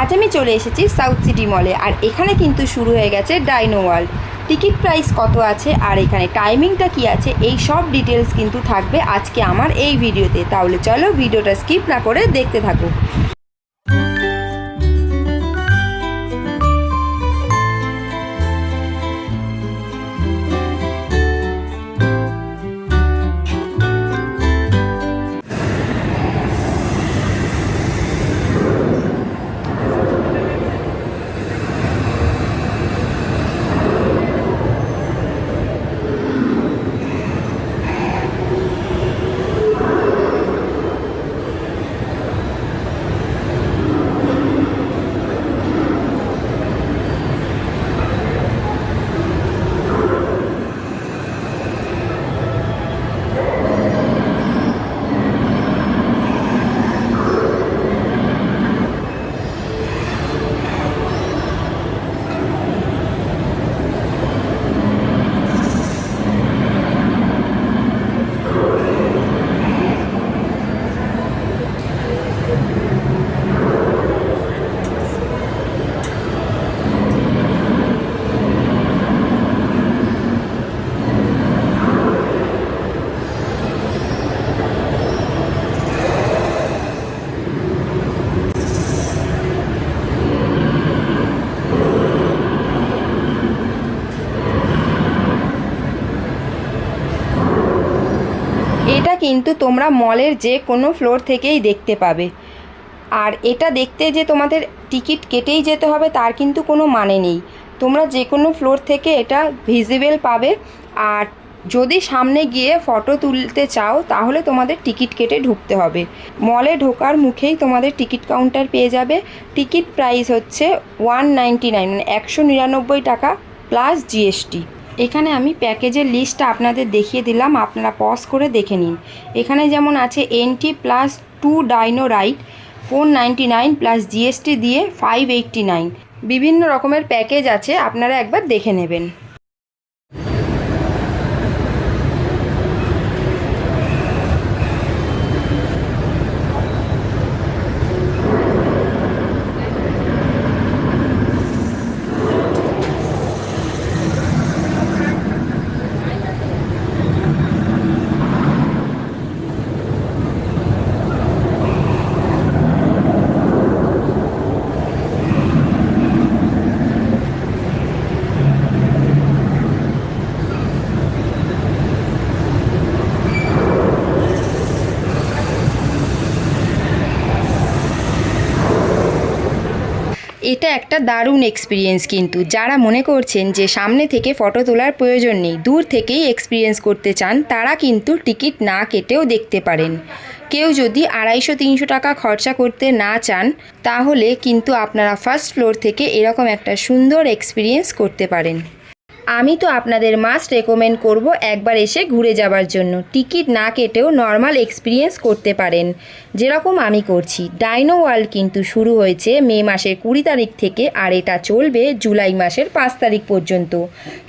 আজ আমি চলে এসেছি সাউথ সিটি মলে, আর এখানে কিন্তু শুরু হয়ে গেছে ডাইনো ওয়ার্ল্ড। টিকিট প্রাইস কত আছে আর এখানে টাইমিংটা কি আছে, এই সব ডিটেলস কিন্তু থাকবে আজকে আমার এই ভিডিওতে। তাহলে চলো ভিডিওটা স্কিপ না করে দেখতে থাকো। এটা কিন্তু তোমরা মলের যে কোনো ফ্লোর থেকেই দেখতে পাবে। আর এটা দেখতে যে তোমাদের টিকিট কেটেই যেতে হবে তার কিন্তু কোনো মানে নেই, তোমরা যে কোনো ফ্লোর থেকে এটা ভিজিবল পাবে। আর যদি সামনে গিয়ে ফটো তুলতে চাও তাহলে তোমাদের টিকিট কেটে ঢুকতে হবে। মলে ঢোকার মুখেই তোমাদের টিকিট কাউন্টার পেয়ে যাবে। টিকিট প্রাইস হচ্ছে 199, মানে 199 টাকা প্লাস জিএসটি। এখানে আমি প্যাকেজের লিস্টটা আপনাদের দেখিয়ে দিলাম, আপনারা পজ করে দেখে নিন। এখানে যেমন আছে entry plus 2 dino ride 499 plus GST দিয়ে 589। বিভিন্ন রকমের প্যাকেজ আছে, আপনারা একবার দেখে নেবেন। এটা একটা দারুণ এক্সপিরিয়েন্স, কিন্তু যারা মনে করছেন যে সামনে থেকে ফটো তোলার প্রয়োজন নেই, দূর থেকেই এক্সপিরিয়েন্স করতে চান, তারা কিন্তু টিকিট না কেটেও দেখতে পারেন। কেউ যদি 250-300 টাকা খরচা করতে না চান তাহলে কিন্তু আপনারা ফার্স্ট ফ্লোর থেকে এরকম একটা সুন্দর এক্সপিরিয়েন্স করতে পারেন। আমি তো আপনাদের মাস্ট রেকমেন্ড করব একবার এসে ঘুরে যাবার জন্য। টিকিট না কেটেও নর্মাল এক্সপিরিয়েন্স করতে পারেন, যেরকম আমি করছি। ডাইনো ওয়ার্ল্ড কিন্তু শুরু হয়েছে মে মাসের 20 তারিখ থেকে, আর এটা চলবে জুলাই মাসের 5 তারিখ পর্যন্ত।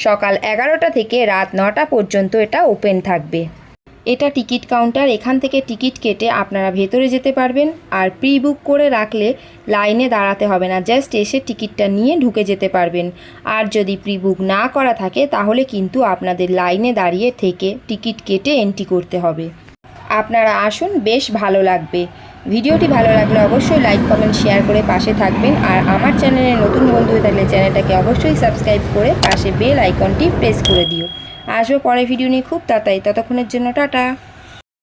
সকাল 11টা থেকে রাত 9টা পর্যন্ত এটা ওপেন থাকবে। এটা টিকিট কাউন্টার, এখান থেকে টিকিট কেটে আপনারা ভেতরে যেতে পারবেন। আর প্রি বুক করে রাখলে লাইনে দাঁড়াতে হবে না, জাস্ট এসে টিকিটটা নিয়ে ঢুকে যেতে পারবেন। আর যদি প্রি বুক না করা থাকে তাহলে কিন্তু আপনাদের লাইনে দাঁড়িয়ে থেকে টিকিট কেটে এন্ট্রি করতে হবে। আপনারা আসুন, বেশ ভালো লাগবে। ভিডিওটি ভালো লাগলে অবশ্যই লাইক কমেন্ট শেয়ার করে পাশে থাকবেন। আর আমার চ্যানেলে নতুন বন্ধু হয়ে থাকলে চ্যানেলটাকে অবশ্যই সাবস্ক্রাইব করে পাশে বেল আইকনটি প্রেস করে দিও। আসবো পরে ভিডিও নিয়ে খুব তাড়াতাড়ি, ততক্ষণের জন্য টাটা।